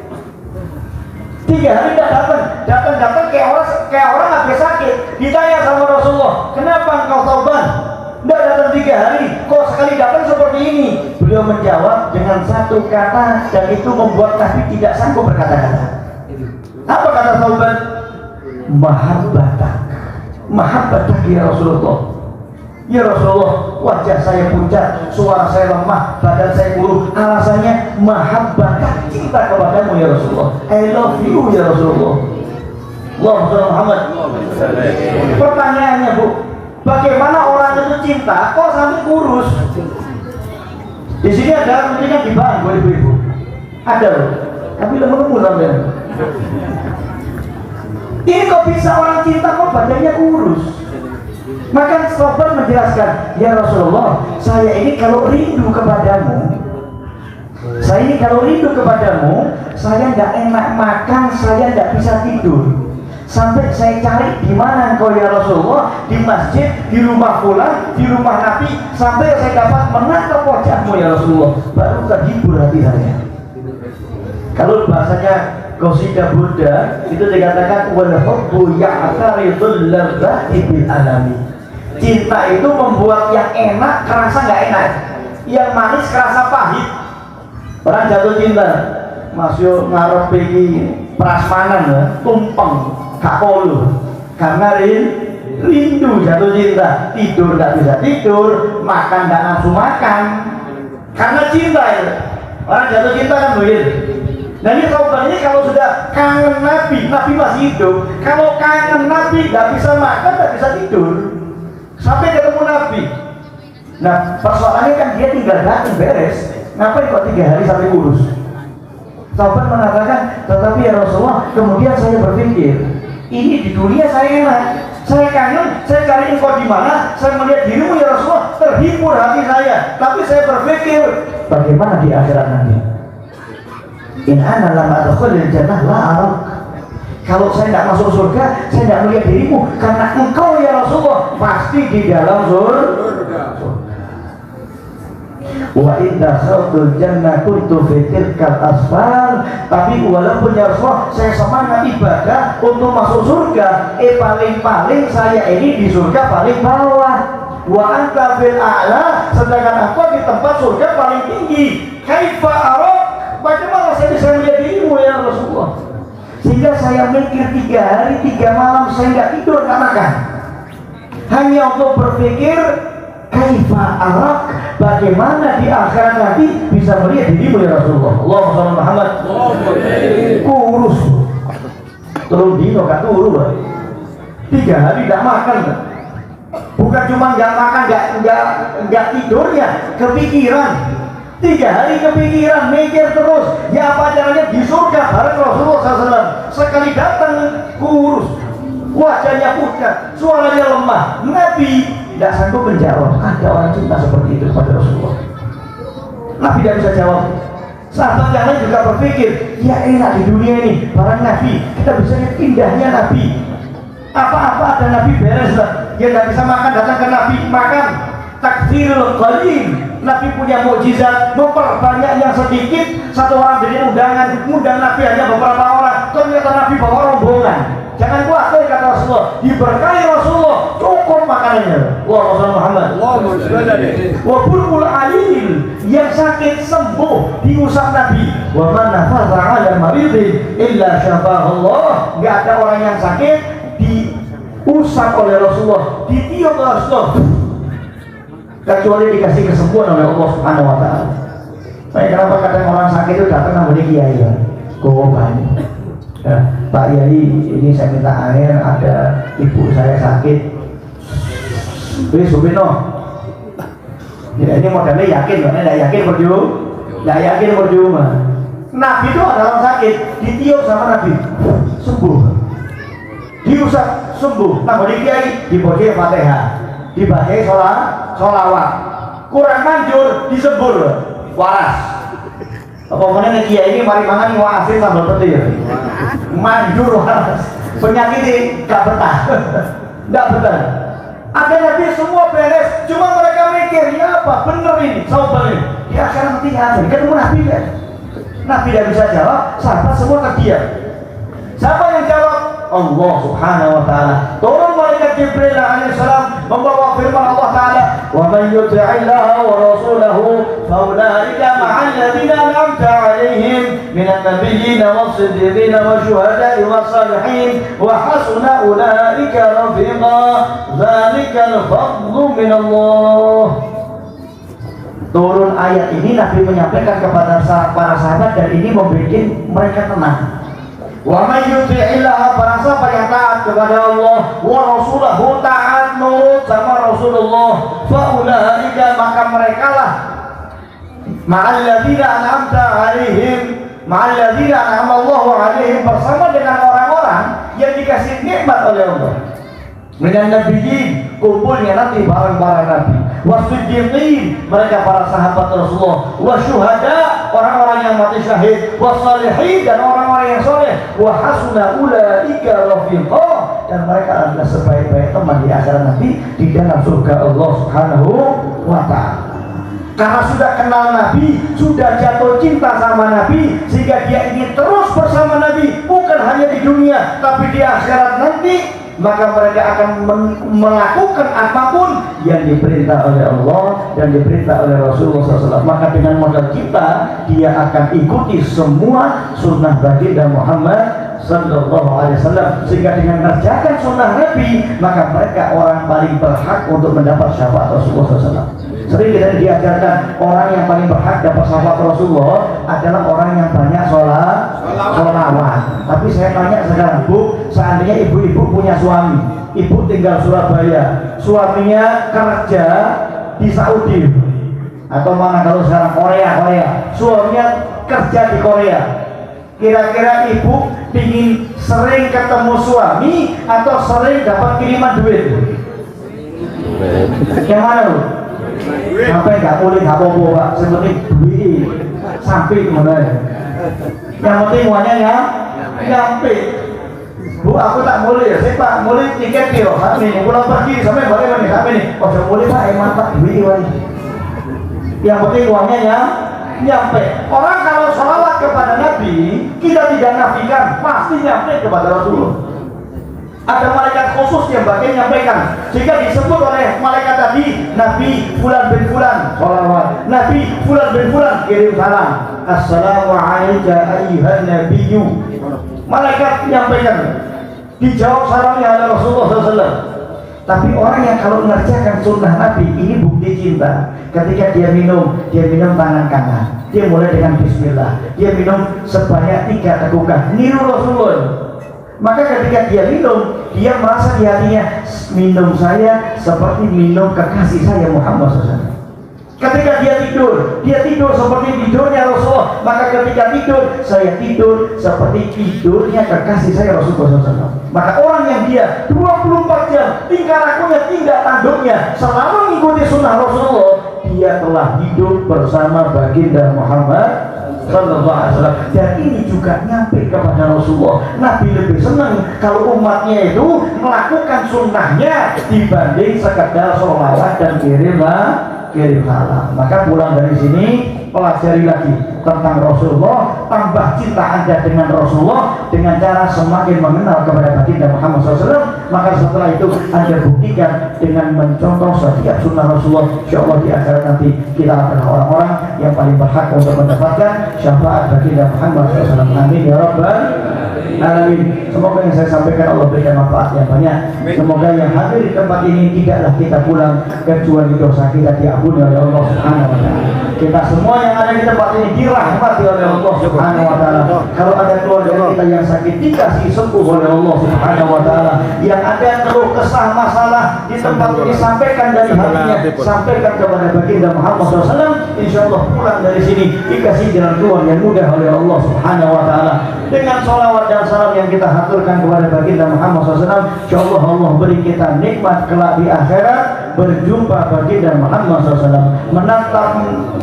3 hari tidak datang kayak orang habis sakit. Ditanya sama Rasulullah, kenapa engkau Sauban? Tidak datang 3 hari, kok sekali datang seperti ini? Beliau menjawab dengan satu kata, dan itu membuat Nabi tidak sanggup berkata-kata. Apa kata Sauban? Mahabbatak ya Rasulullah. Ya Rasulullah, wajah saya pucat, suara saya lemah, badan saya kurus. Alasannya mahabbatak, cinta kepadamu ya Rasulullah. I love you ya Rasulullah. Allahumma Muhammad. Pertanyaannya Bu, bagaimana orang itu cinta kok sampai kurus? Di sini ada mendingan di bang, boleh ibu. Ada loh, tapi lemu sampai. Ini kok bisa orang cinta kok badannya kurus? Maka sahabat menjelaskan, ya Rasulullah, saya ini kalau rindu kepadamu, saya tidak enak makan, saya tidak bisa tidur. Sampai saya cari di mana engkau ya Rasulullah, di masjid, di rumah fulan, di rumah Nabi, sampai saya dapat menatap wajahmu ya Rasulullah, baru terhibur hati saya. Kalau bahasanya qasidah Burda itu dikatakan wal hubbu ya'taridul ladzati bil alami. Cinta itu membuat yang enak kerasa nggak enak, yang manis kerasa pahit. Orang jatuh cinta, masih ngarep iki prasmanan ya, tumpeng, gak kolu. Karena rindu jatuh cinta, tidur nggak bisa tidur, makan nggak nafsu makan. Karena cinta ya. Orang jatuh cinta kan begitu. Nah ini sahabat ini kalau sudah kangen Nabi, Nabi masih hidup. Kalau kangen Nabi nggak bisa makan, nggak bisa tidur. Sampai ketemu Nabi. Nah persoalannya kan dia tinggal datang beres. Ngapain kok 3 hari sampai kurus? Sahabat mengatakan, tetapi ya Rasulullah, kemudian saya berpikir, ini di dunia saya enak, saya kangen, saya cari engkau di mana, saya melihat dirimu ya Rasulullah, terhibur hati saya. Tapi saya berpikir, bagaimana di akhirat nanti? In ana lam adkhulil jannah la arak. Kalau saya tidak masuk surga, saya tidak melihat dirimu, karena engkau ya Rasulullah pasti di dalam surga. Wa inna khawtul jannah kuntu fitilkal asfal. Tapi walaupun ya Rasulullah saya semangat ibadah untuk masuk surga, paling-paling saya ini di surga paling bawah. Wa anta fil a'la, sedangkan aku di tempat surga paling tinggi. Kaifa arak, bagaimana saya bisa melihat dirimu ya Rasulullah? Sehingga saya mikir 3 hari 3 malam saya nggak tidur, nggak makan, hanya untuk berpikir kaifa arak, bagaimana di akhirat nanti bisa melihat dirimu ya Rasulullah. Allahumma Muhammad. Kurus turun dino gak turu 3 hari tidak makan. Bukan cuma nggak makan, nggak tidurnya, kepikiran. 3 hari kepikiran, mikir terus. Ya apa caranya di surga bareng Rasulullah SAW. Sekali datang kurus, wajahnya pucat, suaranya lemah. Nabi tidak sanggup menjawab. Ada orang cinta seperti itu kepada Rasulullah. Nabi tidak bisa jawab. Sahabat yang lain juga berpikir, ya enak di dunia ini barang Nabi, kita bisa lihat indahnya Nabi. Apa-apa ada Nabi beres lah. Dia tidak bisa makan, datang ke Nabi makan. Takdirul qalil. Nabi punya mukjizat, memperbanyak yang sedikit. Satu orang jadi undangan, undang Nabi hanya beberapa orang. Ternyata Nabi bawa rombongan. Jangan khawatir kata Rasulullah, diberkahi Rasulullah, cukup makanannya. Allahumma Muhammad. Wa bulbul alil, yang sakit sembuh diusap Nabi. Wa man nafasa 'ala maridin illa syafahullah. Enggak ada orang yang sakit diusap oleh Rasulullah, ditiup oleh Rasulullah, kecuali dikasih kesembuhan oleh Allah Subhanahu wa taala. Saya kenapa kadang orang sakit itu datang sama kiai ya. Banyak. Ya, Pak Yai, ini saya minta air, ada ibu saya sakit. Wis Subino. Ya, ini modalnya yakin, tidak yakin percuma. Tidak yakin percuma. Nabi itu ada orang sakit, ditiup sama Nabi, sembuh. Diusap sembuh. Nah, bagi kiai dibaca Fatihah, dibaca sholawat, kurang manjur disebur waras. Apa mana kiai ini mari mangan iwak asin sambal petir, manjur waras, penyakit ini gak betah, gak betah. Ada Nabi semua beres, cuma mereka mikir ya apa bener ini sahabat ini. Ya sekarang mati ada, ketemu Nabi kan? Nabi tidak bisa jawab, sahabat semua terdiam. Siapa yang jawab? Allah Subhanahu wa taala. Turun malaikat Jibril alaihissalam membawa firman Allah taala, "Wa man yuti'illaha wa rasulahu fa ulaika ma'al ladzina an'amta 'alaihim minan nabiyyin was-siddiqin wasyuhada'i was-salihin wa hasuna ulaika rafiqa. Dzalikal fadlu min Allah." Turun ayat ini Nabi menyampaikan kepada para sahabat dan ini membuat mereka tenang. Wa may yuti'illah, barang siapa yang taat kepada Allah wa rasulahu, taat nurut sama Rasulullah, fa ulaika, maka merekalah ma'al ladzina an'amta 'alaihim, ma'al ladzina an'ama Allahu 'alaihim, bersama dengan orang-orang yang dikasih nikmat oleh Allah. Dengan nabiyyin, kumpulnya nanti barang-barang nabi. Wasiddiqin, mereka para sahabat Rasulullah. Wasyuhada, orang-orang yang mati syahid. Wasalihin, dan orang-orang yang soleh. Wa hasuna ulaika rafiqa, dan mereka adalah sebaik-baik teman di akhirat nanti di dalam surga Allah Subhanahu wa ta'ala. Karena sudah kenal Nabi, sudah jatuh cinta sama Nabi, sehingga dia ingin terus bersama Nabi, bukan hanya di dunia tapi di akhirat nanti, maka mereka akan melakukan apapun yang diperintah oleh Allah dan diperintah oleh Rasulullah SAW. Maka dengan modal kita, dia akan ikuti semua sunnah baginda Muhammad Sallallahu Alaihi Wasallam, sehingga dengan mengerjakan sunnah Nabi, maka mereka orang paling berhak untuk mendapat syafaat Rasulullah SAW. Sering kita diajarkan orang yang paling berhak dapat syafaat Rasulullah adalah orang yang banyak sholawat. Tapi saya tanya sekarang, Bu, seandainya ibu-ibu punya suami, ibu tinggal Surabaya, suaminya kerja di Saudi atau mana kalau sekarang Korea, suaminya kerja di Korea. Kira-kira ibu ingin sering ketemu suami atau sering dapat kiriman duit? Yang mana, Bu? Sampai nggak boleh nggak apa-apa, Pak. Seperti duit sampai kemana? Yang penting uangnya ya nyampe. Bu, aku tak boleh ya, saya Pak, boleh tiket yo, kami pulang pergi sampai balik nih, kami nih. Oh, tidak boleh Pak, emang Pak duit wali. Yang penting uangnya ya nyampe. Orang kalau sholawat kepada Nabi, kita tidak nafikan, pasti nyampe kepada Rasulullah. Ada malaikat khusus yang bagian nyampaikan, jika disebut oleh malaikat tadi Nabi Fulan bin Fulan sholawat, Nabi Fulan bin Fulan kirim salam, Assalamualaikum ayyuhan nabiyyu. Malaikat menyampaikan, dijawab salamnya oleh Rasulullah SAW. Tapi orang yang kalau mengerjakan sunnah Nabi, ini bukti cinta. Ketika dia minum tangan kanan, dia mulai dengan Bismillah, dia minum sebanyak 3 tegukan, niru Rasulullah. Maka ketika dia minum, dia merasa di hatinya, minum saya seperti minum kekasih saya Muhammad SAW. Ketika dia tidur seperti tidurnya Rasulullah. Maka ketika tidur, saya tidur seperti tidurnya kekasih saya Rasulullah SAW. Maka orang yang dia 24 jam tingkah lakunya, tindak tanduknya selalu mengikuti sunnah Rasulullah, dia telah hidup bersama baginda Muhammad Sallallahu Alaihi Wasallam. Dan ini juga nyampe kepada Rasulullah. Nabi lebih senang kalau umatnya itu melakukan sunnahnya dibanding sekedar sholawat dan kirim salam. Maka pulang dari sini, pelajari lagi tentang Rasulullah, tambah cinta Anda dengan Rasulullah dengan cara semakin mengenal kepada baginda Muhammad SAW. Maka setelah itu Anda buktikan dengan mencontoh setiap sunnah Rasulullah. InsyaAllah di akhirat nanti kita adalah orang-orang yang paling berhak untuk mendapatkan syafaat baginda Muhammad SAW. Amin ya Rabbal Alamin. Semoga yang saya sampaikan Allah berikan manfaat yang banyak. Semoga yang hadir di tempat ini tidaklah kita pulang kecuali dosa kita diampuni oleh Allah Subhanahu wa Ta'ala. Kita semua yang ada di tempat ini dirahmati oleh Allah Subhanahu wa Ta'ala. Kalau ada keluarga kita yang sakit, dikasih sembuh oleh Allah Subhanahu wa Ta'ala. Yang ada keluh kesah masalah di tempat ini, sampaikan dari hatinya, sampaikan kepada baginda Muhammad SAW. InsyaAllah pulang dari sini dikasih jalan keluar yang mudah oleh Allah Subhanahu wa Ta'ala. Dengan sholawat dan salam yang kita haturkan kepada baginda Muhammad SAW, InsyaAllah Allah beri kita nikmat kelak di akhirat, berjumpa baginda Muhammad SAW,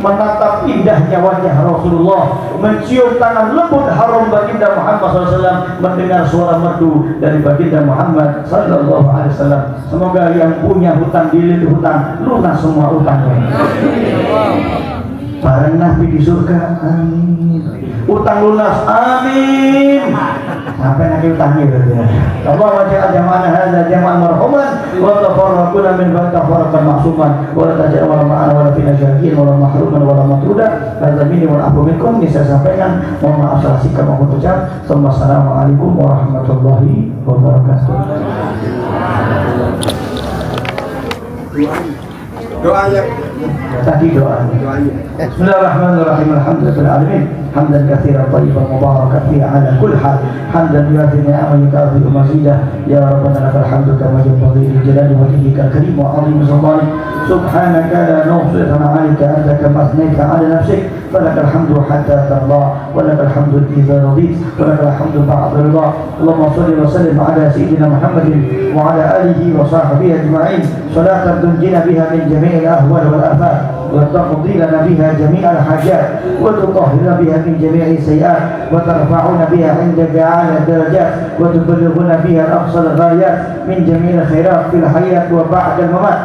menatap indahnya wajah Rasulullah, mencium tangan lembut harum baginda Muhammad SAW, mendengar suara merdu dari baginda Muhammad Sallallahu Alaihi Wasallam. Semoga yang punya hutang dililit hutang, lunas semua hutangnya. Bareng Nabi di surga, amin. Utang lunas, amin. Sampai nanti utangnya berarti. Allah wajah jama'ana hadza jama'an marhuman wa tafarraquna min ba'd tafarraqan maksuman wa la taj'al wa la ma'ana wa la fina syakiin wa la mahruman wa la matruda. Hadza minni wal afu minkum. Ini saya sampaikan, mohon maaf salah sikap maupun ucap. Wassalamualaikum warahmatullahi wabarakatuh. Doa ya. Tadi doanya. Bismillahirrahmanirrahim. Alhamdulillahil alamin. Hamdan katsiran thayyiban mubarakan fihi ala kulli hal. Hamdan yuwafi ni'amahu wa yukafi mazidah. Ya Rabbana lakal hamdu kama yanbaghi li jalali wajhika karim wa 'azimi sultanik. Subhanaka la nuhsi thana'an 'alaika anta kama athnayta 'ala nafsik. Falakal hamdu hatta tarda wa lakal hamdu idza radit wa lakal hamdu ba'da ridha. Allahumma shalli wa sallim 'ala sayyidina Muhammadin wa 'ala alihi wa sahbihi ajma'in. Salatan tunjina biha min jami'il ahwal wal afat وتقضي لنا بها جميع الحاجات وتطهرنا بها من جميع السيئات وترفعنا بها عندك أعلى الدرجات وتبلغنا بها أقصى الغايات من جميع الخيرات في الحياة وبعد الممات.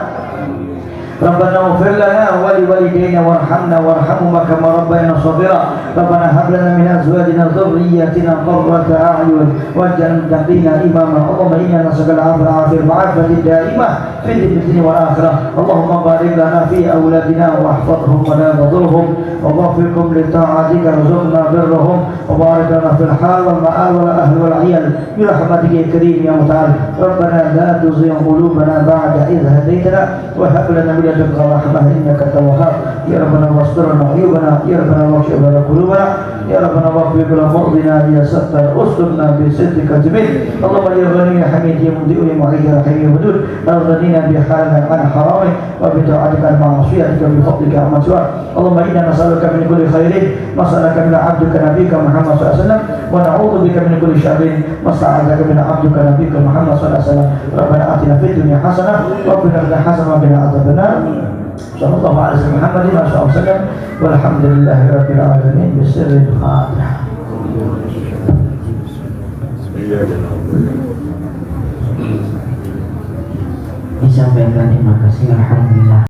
ربنا اغفر لنا ولوالدينا وارحمنا وارحمهما كما ربينا صغيرا. ربنا هب لنا من ازواجنا وذرياتنا قرة اعين واجعلنا للمتقين اماما. اللهم انا نسالك العافيه والعافيه الدائمه في الدنيا والاخره. اللهم بارك لنا في اولادنا واحفظهم ولا تضرهم ووفقهم لطاعتك وارزقنا برهم وبارك لنا في الحال والمآل والاهل والعيال برحمتك يا كريم يا متعال. ربنا لا تزغ قلوبنا بعد إذ هديتنا وهب لنا من لدنك رحمة إنك أنت الوهاب. يا ربنا واستر عيوبنا يا ربنا واكشف لنا قلوبنا يا ربنا واغفر لنا مرضنا يا ستر استرنا بسترك الجميل. اللهم يا غني يا حميد يا مبدئ يا معيد يا رحيم يا ودود اغننا بحالنا عن حرامك وبطاعتك عن معصيتك بفضلك عمن سواك. اللهم انا نسالك من كل خير ما سالك من عبدك نبيك محمد صلى الله عليه وسلم ونعوذ بك من كل شر ما استعاذك من عبدك نبيك محمد صلى الله عليه وسلم. ربنا اتنا في الدنيا حسنه وفي الاخره حسنه وقنا عذاب النار. صلى الله عليه وسلم محمد صلى الله عليه وسلم والحمد لله رب العالمين بسر الفاتحة. Disampaikan terima kasih, alhamdulillah.